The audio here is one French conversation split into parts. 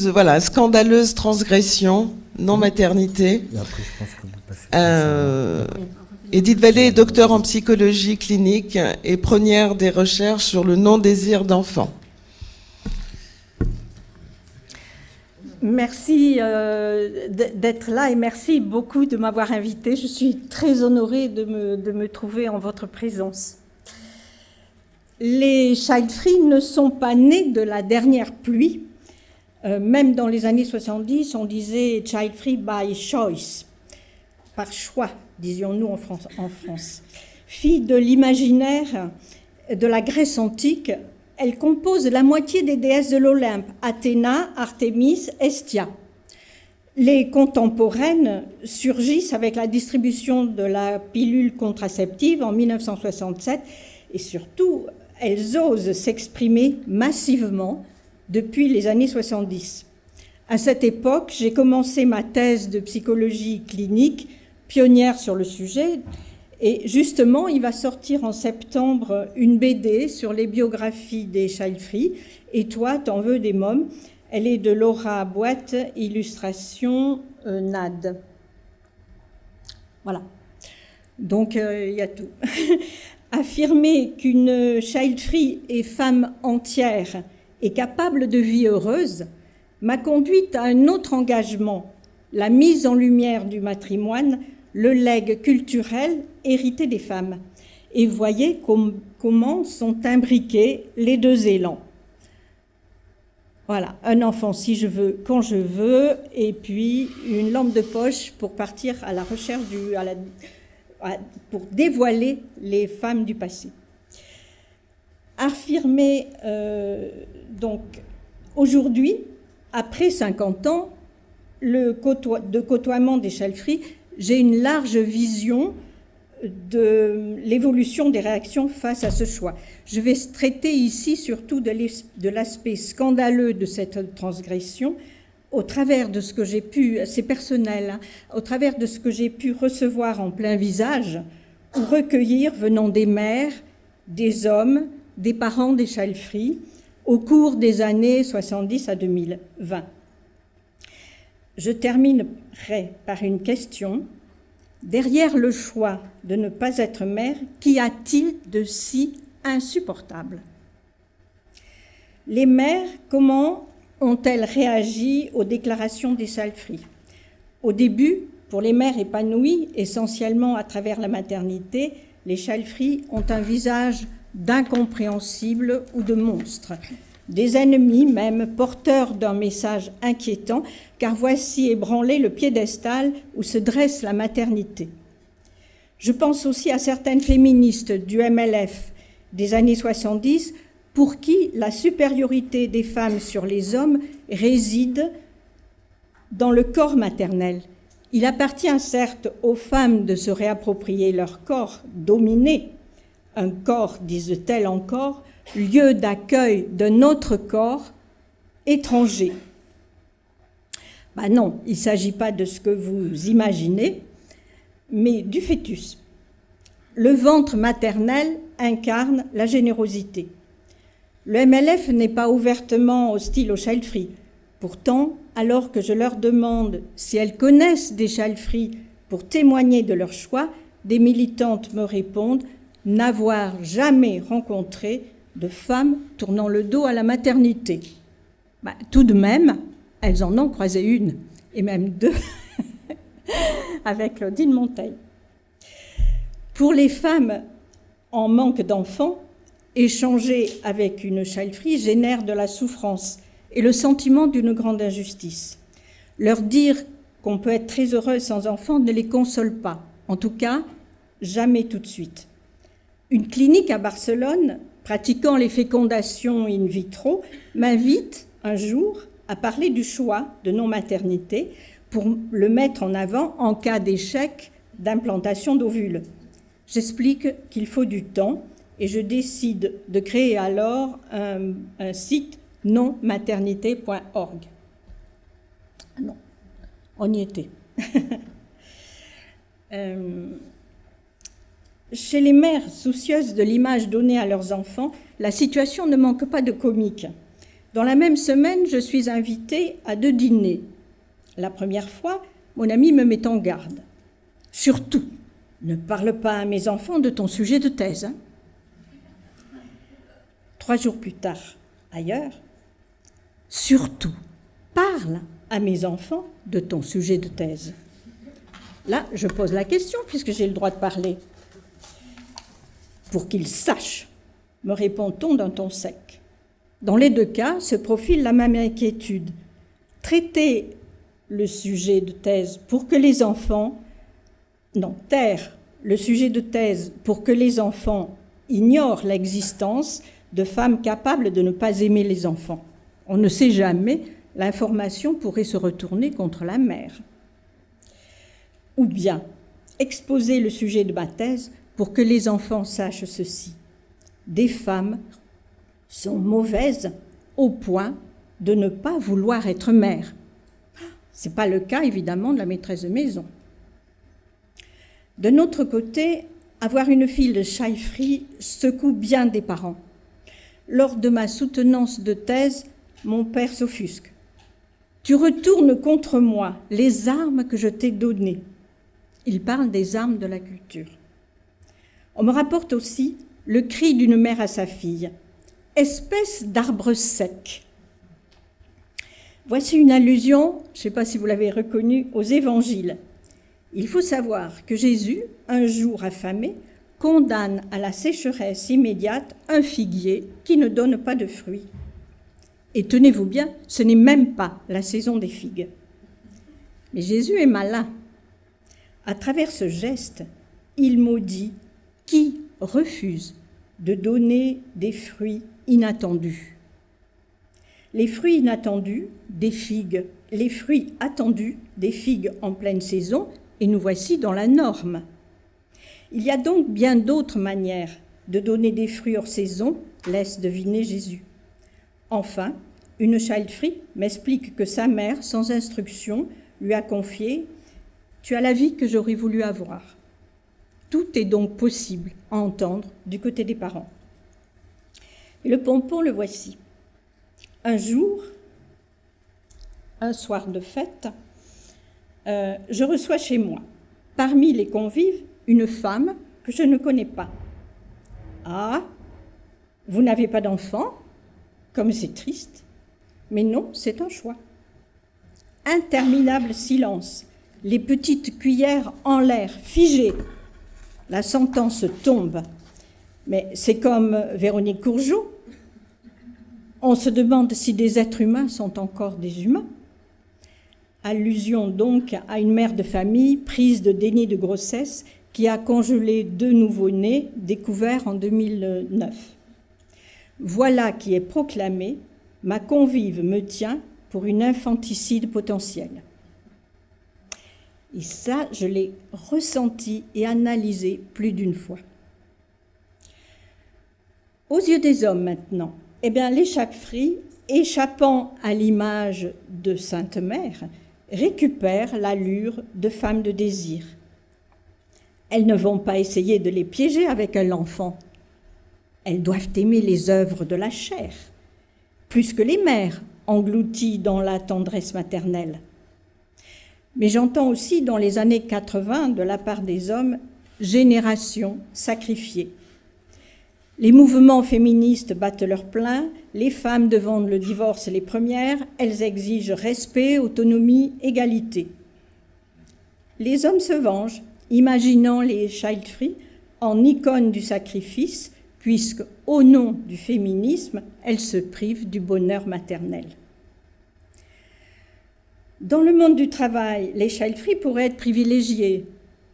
Voilà, scandaleuse transgression, non-maternité. Et après, je pense que vous passez Edith Vallée est docteur en psychologie clinique et pionnière des recherches sur le non-désir d'enfant. Merci d'être là et merci beaucoup de m'avoir invitée. Je suis très honorée de me trouver en votre présence. Les child free ne sont pas nés de la dernière pluie. Même dans les années 70, on disait child free by choice, par choix, disions-nous en France. Fille de l'imaginaire de la Grèce antique, elle compose la moitié des déesses de l'Olympe, Athéna, Artémis, Hestia. Les contemporaines surgissent avec la distribution de la pilule contraceptive en 1967 et surtout, elles osent s'exprimer massivement depuis les années 70. À cette époque, j'ai commencé ma thèse de psychologie clinique, pionnière sur le sujet, et justement, il va sortir en septembre une BD sur les biographies des child free, et toi, t'en veux des mômes. Elle est de Laura Boite, illustration NAD. Voilà. Donc, il y a tout. Affirmer qu'une child free est femme entière et capable de vie heureuse m'a conduite à un autre engagement, la mise en lumière du matrimoine, le legs culturel hérité des femmes. Et voyez comment sont imbriqués les deux élans. Voilà, un enfant si je veux, quand je veux, et puis une lampe de poche pour partir à la recherche pour dévoiler les femmes du passé. Affirmer donc aujourd'hui, après 50 ans de côtoiement des child free, j'ai une large vision de l'évolution des réactions face à ce choix. Je vais traiter ici surtout de l'aspect scandaleux de cette transgression au travers de ce que j'ai pu, c'est personnel, hein, au travers de ce que j'ai pu recevoir en plein visage ou recueillir venant des mères, des hommes, des parents des child free au cours des années 70 à 2020. Je terminerai par une question. Derrière le choix de ne pas être mère, qu'y a-t-il de si insupportable? Les mères, comment ont-elles réagi aux déclarations des child free? Au début, pour les mères épanouies, essentiellement à travers la maternité, les child free ont un visage d'incompréhensible ou de monstre. Des ennemis même porteurs d'un message inquiétant, car voici ébranlé le piédestal où se dresse la maternité. Je pense aussi à certaines féministes du MLF des années 70 pour qui la supériorité des femmes sur les hommes réside dans le corps maternel. Il appartient certes aux femmes de se réapproprier leur corps dominé, un corps, disent-elles encore, lieu d'accueil d'un autre corps étranger. Ben non, il ne s'agit pas de ce que vous imaginez, mais du fœtus. Le ventre maternel incarne la générosité. Le MLF n'est pas ouvertement hostile aux child free. Pourtant, alors que je leur demande si elles connaissent des child free pour témoigner de leur choix, des militantes me répondent n'avoir jamais rencontré de femmes tournant le dos à la maternité. Ben, tout de même, elles en ont croisé une, et même deux, avec Claudine Monteil. Pour les femmes en manque d'enfants, échanger avec une child free génère de la souffrance et le sentiment d'une grande injustice. Leur dire qu'on peut être très heureux sans enfant ne les console pas, en tout cas, jamais tout de suite. Une clinique à Barcelone, pratiquant les fécondations in vitro, m'invite un jour à parler du choix de non-maternité pour le mettre en avant en cas d'échec d'implantation d'ovules. J'explique qu'il faut du temps et je décide de créer alors un site nonmaternité.org. Non, on y était. Chez les mères soucieuses de l'image donnée à leurs enfants, la situation ne manque pas de comique. Dans la même semaine, je suis invitée à 2 dîners. La première fois, mon ami me met en garde. Surtout, ne parle pas à mes enfants de ton sujet de thèse. Hein. 3 jours plus tard, ailleurs, surtout, parle à mes enfants de ton sujet de thèse. Là, je pose la question puisque j'ai le droit de parler. Pour qu'ils sachent, me répond-on d'un ton sec. Dans les 2 cas, se profile la même inquiétude. Traiter le sujet de thèse pour que les enfants... Non, taire le sujet de thèse pour que les enfants ignorent l'existence de femmes capables de ne pas aimer les enfants. On ne sait jamais, l'information pourrait se retourner contre la mère. Ou bien exposer le sujet de ma thèse pour que les enfants sachent ceci. Des femmes sont mauvaises au point de ne pas vouloir être mères. Ce n'est pas le cas, évidemment, de la maîtresse de maison. De notre côté, avoir une fille de Chalfry secoue bien des parents. Lors de ma soutenance de thèse, mon père s'offusque. « Tu retournes contre moi les armes que je t'ai données. » Il parle des armes de la culture. On me rapporte aussi le cri d'une mère à sa fille. « Espèce d'arbre sec !» Voici une allusion, je ne sais pas si vous l'avez reconnue, aux évangiles. Il faut savoir que Jésus, un jour affamé, condamne à la sécheresse immédiate un figuier qui ne donne pas de fruits. Et tenez-vous bien, ce n'est même pas la saison des figues. Mais Jésus est malin. À travers ce geste, il maudit qui refuse de donner des fruits inattendus. Les fruits inattendus des figues, les fruits attendus des figues en pleine saison, et nous voici dans la norme. Il y a donc bien d'autres manières de donner des fruits hors saison, laisse deviner Jésus. Enfin, une Chalfry m'explique que sa mère, sans instruction, lui a confié « Tu as la vie que j'aurais voulu avoir ». Tout est donc possible à entendre du côté des parents. Et le pompon, le voici. Un jour, un soir de fête, je reçois chez moi, parmi les convives, une femme que je ne connais pas. « Ah, vous n'avez pas d'enfant ? Comme c'est triste. » Mais non, c'est un choix. Interminable silence, les petites cuillères en l'air, figées. La sentence tombe. Mais c'est comme Véronique Courgeot. On se demande si des êtres humains sont encore des humains. Allusion donc à une mère de famille prise de déni de grossesse qui a congelé 2 nouveau-nés découverts en 2009. Voilà qui est proclamé, ma convive me tient pour une infanticide potentielle. Et ça, je l'ai ressenti et analysé plus d'une fois. Aux yeux des hommes maintenant, eh bien, les Chalfry, échappant à l'image de Sainte Mère, récupèrent l'allure de femmes de désir. Elles ne vont pas essayer de les piéger avec un enfant. Elles doivent aimer les œuvres de la chair, plus que les mères englouties dans la tendresse maternelle. Mais j'entends aussi dans les années 80, de la part des hommes, génération sacrifiée. Les mouvements féministes battent leur plein, les femmes demandent le divorce les premières, elles exigent respect, autonomie, égalité. Les hommes se vengent, imaginant les Chalfry en icônes du sacrifice, puisque, au nom du féminisme, elles se privent du bonheur maternel. Dans le monde du travail, les Chalfry pourraient être privilégiées,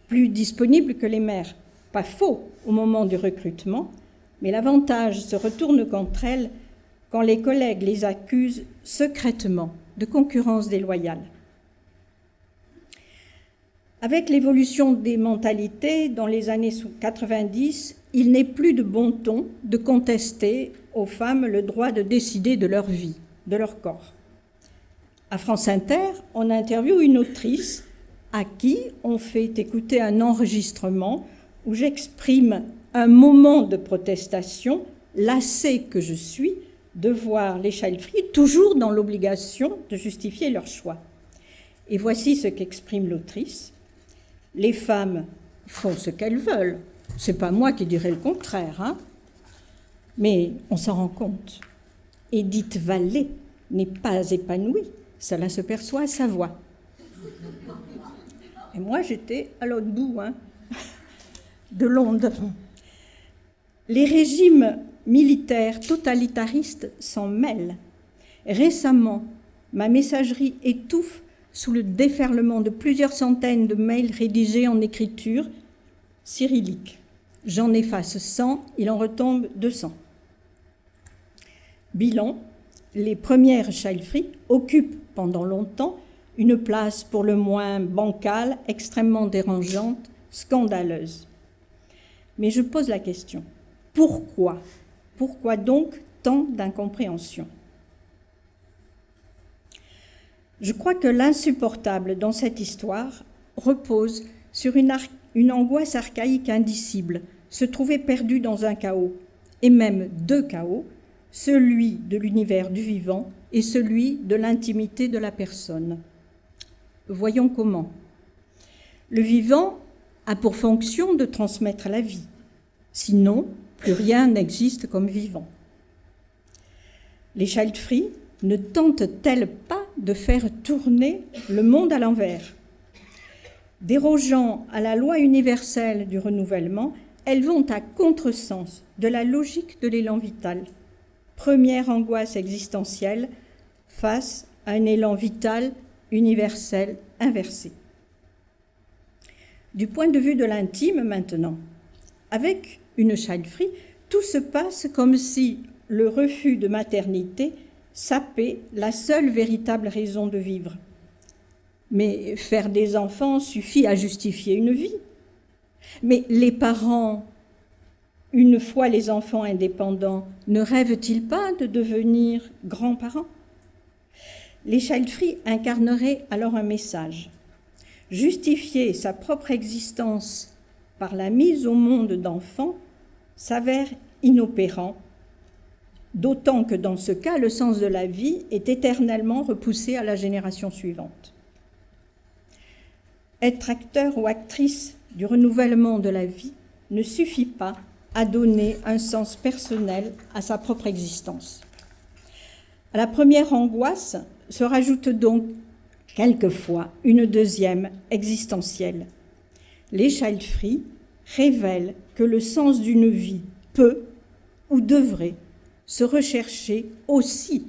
plus disponibles que les mères. Pas faux au moment du recrutement, mais l'avantage se retourne contre elles quand les collègues les accusent secrètement de concurrence déloyale. Avec l'évolution des mentalités dans les années 90, il n'est plus de bon ton de contester aux femmes le droit de décider de leur vie, de leur corps. À France Inter, on interviewe une autrice à qui on fait écouter un enregistrement où j'exprime un moment de protestation, lassée que je suis, de voir les Childfree toujours dans l'obligation de justifier leur choix. Et voici ce qu'exprime l'autrice. Les femmes font ce qu'elles veulent. C'est pas moi qui dirais le contraire, hein. Mais on s'en rend compte. Edith Vallée n'est pas épanouie. Cela se perçoit à sa voix. Et moi, j'étais à l'autre bout, hein, de l'onde. Les régimes militaires totalitaristes s'en mêlent. Récemment, ma messagerie étouffe sous le déferlement de plusieurs centaines de mails rédigés en écriture cyrillique. J'en efface 100, il en retombe 200. Bilan, les premières Childfree occupent pendant longtemps une place pour le moins bancale, extrêmement dérangeante, scandaleuse. Mais je pose la question, pourquoi? Pourquoi donc tant d'incompréhension? Je crois que l'insupportable dans cette histoire repose sur une angoisse archaïque indicible, se trouver perdu dans un chaos, et même deux chaos, celui de l'univers du vivant et celui de l'intimité de la personne. Voyons comment. Le vivant a pour fonction de transmettre la vie. Sinon, plus rien n'existe comme vivant. Les Childfree ne tentent-elles pas de faire tourner le monde à l'envers? Dérogeant à la loi universelle du renouvellement, elles vont à contresens de la logique de l'élan vital. Première angoisse existentielle face à un élan vital universel inversé. Du point de vue de l'intime maintenant, avec une Childfree, tout se passe comme si le refus de maternité sapait la seule véritable raison de vivre. Mais faire des enfants suffit à justifier une vie. Mais les parents, une fois les enfants indépendants, ne rêvent-ils pas de devenir grands-parents? Les Childfree incarneraient alors un message. Justifier sa propre existence par la mise au monde d'enfants s'avère inopérant, d'autant que dans ce cas, le sens de la vie est éternellement repoussé à la génération suivante. Être acteur ou actrice du renouvellement de la vie ne suffit pas à donner un sens personnel à sa propre existence. À la première angoisse se rajoute donc quelquefois une deuxième existentielle. Les Childfree révèlent que le sens d'une vie peut ou devrait se rechercher aussi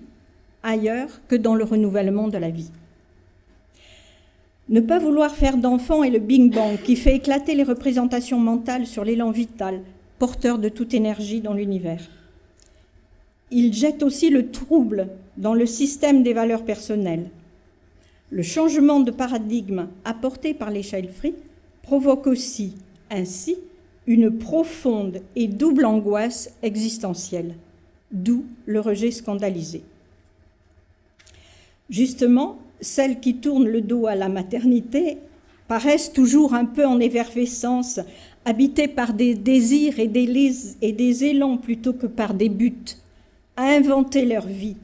ailleurs que dans le renouvellement de la vie. Ne pas vouloir faire d'enfants est le Big Bang qui fait éclater les représentations mentales sur l'élan vital, porteur de toute énergie dans l'univers. Il jette aussi le trouble dans le système des valeurs personnelles. Le changement de paradigme apporté par les Childfree provoque aussi, ainsi, une profonde et double angoisse existentielle, d'où le rejet scandalisé. Justement, celles qui tournent le dos à la maternité paraissent toujours un peu en effervescence, habitées par des désirs et des élans plutôt que par des buts, à inventer leur vie.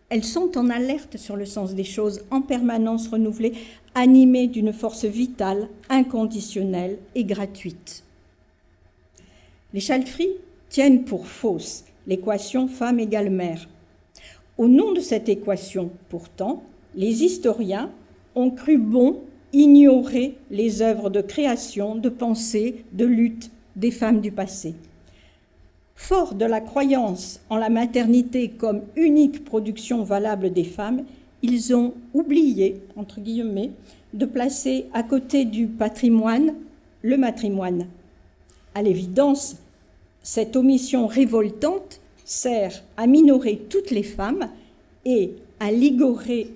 Elles sont en alerte sur le sens des choses, en permanence renouvelée, animées d'une force vitale, inconditionnelle et gratuite. Les Childfree tiennent pour fausse l'équation femme égale mère. Au nom de cette équation, pourtant, les historiens ont cru bon ignorer les œuvres de création, de pensée, de lutte des femmes du passé. Fort de la croyance en la maternité comme unique production valable des femmes, ils ont oublié, entre guillemets, de placer à côté du patrimoine le matrimoine. À l'évidence, cette omission révoltante sert à minorer toutes les femmes et à ligoter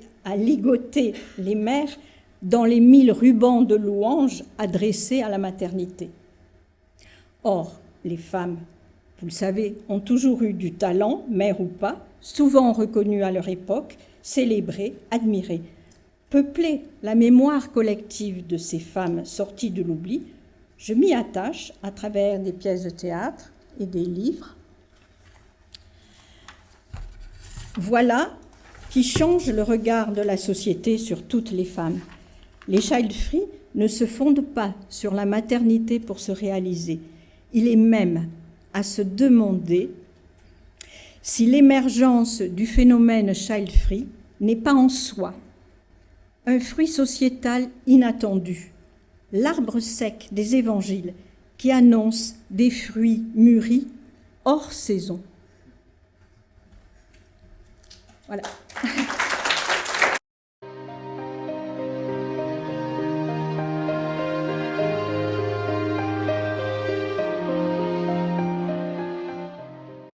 les mères dans les 1000 rubans de louanges adressés à la maternité. Or, les femmes, vous le savez, ont toujours eu du talent, mères ou pas, souvent reconnues à leur époque, célébrées, admirées. Peupler la mémoire collective de ces femmes sorties de l'oubli, je m'y attache à travers des pièces de théâtre et des livres. Voilà qui change le regard de la société sur toutes les femmes. Les child free ne se fondent pas sur la maternité pour se réaliser. Il est même à se demander si l'émergence du phénomène child free n'est pas en soi un fruit sociétal inattendu, l'arbre sec des évangiles qui annonce des fruits mûris hors saison. Voilà.